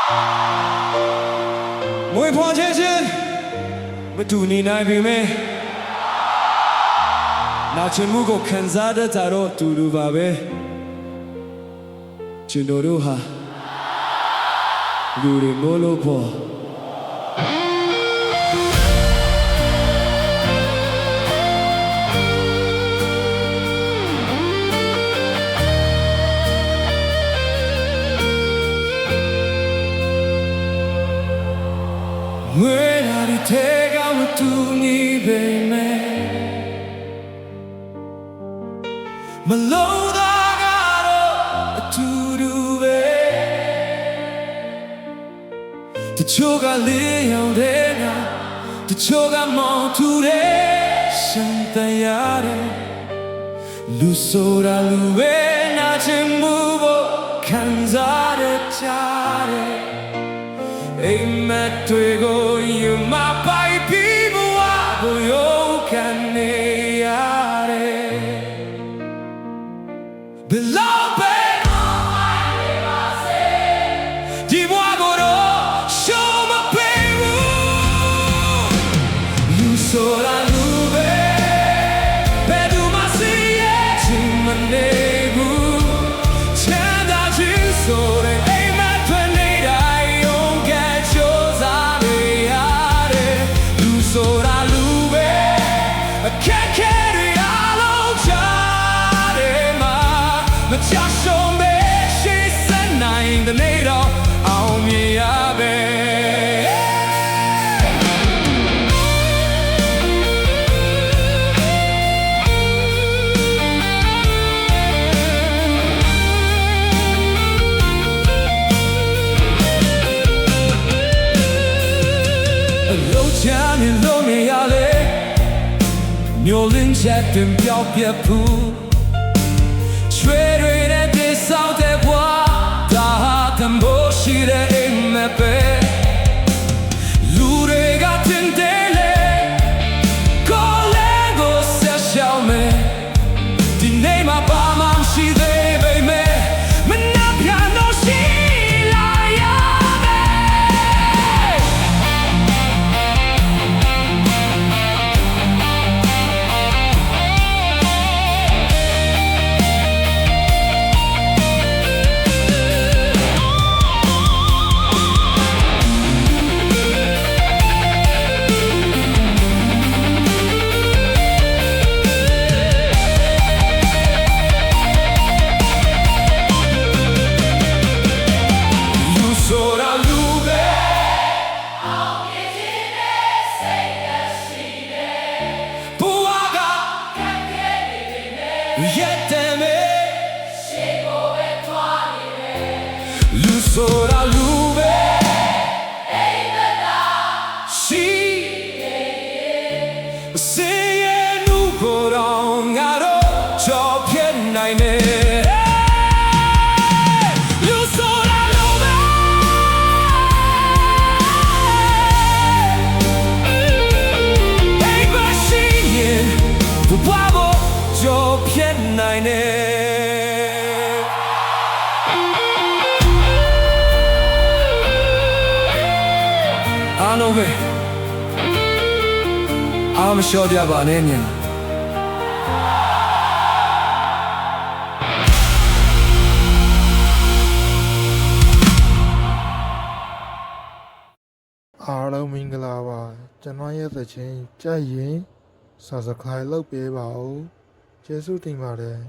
မွေးဖွားခြင်းချင်းမတူနေနိုင်ပေမဲ့နာချင်မှုကိုခံစားတတ်တာတော့တူတူပါပဲကျွန်တော်တို့ဟာလူတွေမို့လို့ပေါ့ငွေလာဒီထဲကမတူညီပေမဲ့မလုံးသားကတော့အတူတူပဲတချို့ကလေးရောင်တဲ့ကတချို့ကမောင်ထူတဲ့ရှင်တရားတဲ့လူဆိုတာလူပဲနာချင်မှုကိုခံစားရကြတဲ့အိမ်မက်တွေကိုယူမပိုက်ပြီးဘဝကိုရုန်းကန်နေရတယ် Below bedဒီဘဝကိုတော့ show my baby လူဆိုတာလူပဲဘယ်သူမှစီရဲ့ချင်မနေဘူးချမ်းသာခြင်းဆိုတဲ့အိမ်မက်တွေနေတာဆိုတာလူပဲအခက်ခဲတွေအလုံးချတယ်မှာမချရှုံးပဲရှိစနိုင်တဲ့နေ့တော့အောင်မြင်ရပဲလုံးချမ်းနေလုံးနေရလေမျိုးလင်းချက်တင်ပြောက်ပြဖို့ရွှေတွေနဲ့ပြည့်စုံတဲ့ဘဝဒါဟာတန်ဖို့ရှိတဲ့အိမ်မက်ပဲလူတွေကတင်တယ်လေကိုလည်းကိုဆက်ရှောင်းမယ်ဒီနေ့မှာဘာမှမရှိသေးပေမဲ့မနှက်ပြန်တော့ရှိလာရYeteme Shego be twani be Lusora lube Eimada Shi Siye nu korong aro Job yen naine Lusora lube Eimada shi yen Wabo Job yen naine I know be I'm sure they are an Indian အားလုံးမင်္ဂလာပါကျွန်တော်ရဲ့သချင်းကြက်ရင် Subscribe လုပ်ပေးပါဦးကျေးဇူးတင်ပါတယ်